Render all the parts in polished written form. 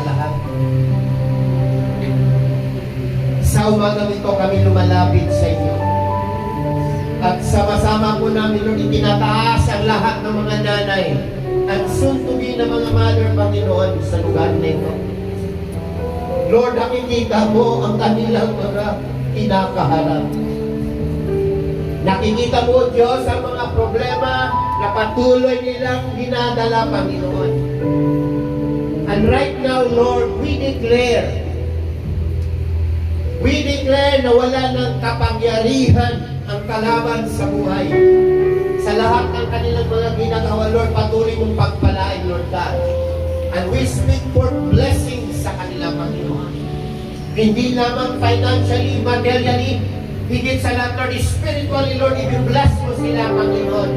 lahat. Sa umagang ito kami lumalapit sa inyo. At sama-sama po namin, Lord, itinataas ang lahat ng mga nanay at soon to be na mga mother, Panginoon, sa lugar na ito. Lord, nakikita mo ang kanilang mga kinakaharap. Nakikita mo, Diyos, ang mga problema na patuloy nilang dinadala, Panginoon. And right now, Lord, we declare na wala ng kapangyarihan ang kalaban sa buhay. Sa lahat ng kanilang mga ginagawa, Lord, patuloy mong pagpalain, Lord God. And we speak for blessings sa kanila, Panginoon. Hindi lamang financially, materially, higit sa lahat, Lord, spiritually, Lord, i-bless mo sila, Panginoon.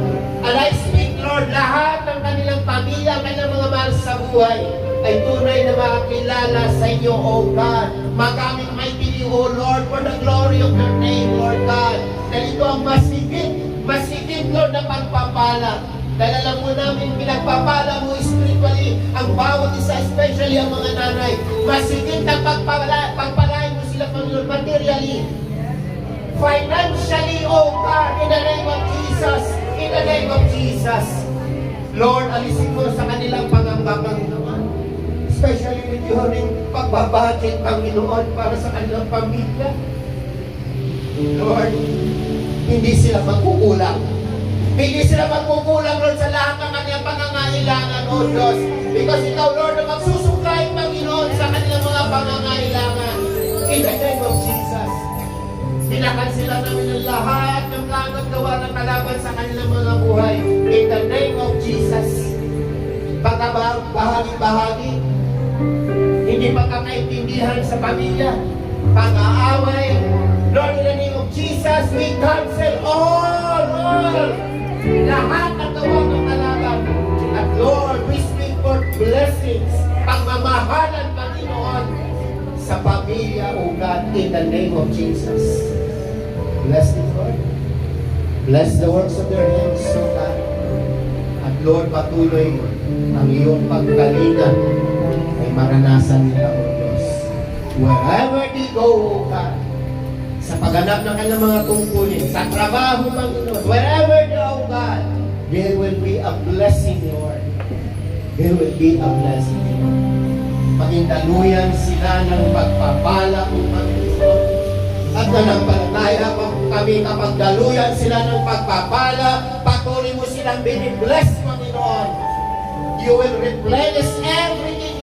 And I speak, Lord, lahat ng kanilang pamilya, kanilang mga mahal sa buhay, ay tunay na makakilala sa inyo, O God. Magamit mighty, O Lord, for the glory of your name, Lord God. Dahil ito ang masigit, Lord, na pagpapala. Dahil alam mo namin, pinagpapala mo spiritually ang bawat isa, especially ang mga nanay. Masigit na pagpalain mo sila, Panginoon, materially. Financially, oh God, in the name of Jesus, in the name of Jesus. Lord, alisin mo sa kanilang pangamba, Panginoon. Especially with your pagbabudget, Panginoon, para sa kanilang pamilya. Lord, hindi sila magkukulang. Hindi sila magkukulang, Lord, sa lahat ng kanilang pangangailangan, O Diyos. Because Ikaw, Lord, na magsusuklay, Panginoon, sa kanilang mga pangangailangan. In the name of Jesus. Pinakansila namin ang lahat ng plano at gawa ng kalaban sa kanilang mga buhay. In the name of Jesus. Pagkabahagi-bahagi, hindi pagkakaintindihan sa pamilya, pang-aaway. Lord, in the name of Jesus, we cancel all lahat ng gawa ng kalaban. At Lord, we speak for blessings, pagmamahalan, Panginoon, sa pamilya, O God, in the name of Jesus. Bless them, Lord. Bless the works of their hands, O God. At Lord, patuloy ang iyong pagkalinga ay maranasan nila, O Diyos. Wherever they go, O God, sa pagganap ng kanilang mga tungkulin, sa trabaho, Panginoon, wherever they go, O God, there will be a blessing, Lord. There will be a blessing, Lord. Paghindaluyan sila ng pagpapala, O Panginoon. At nanampalataya kami kapag daluyan sila ng pagpapala, patuloy mo silang binibless, Panginoon. You will replenish every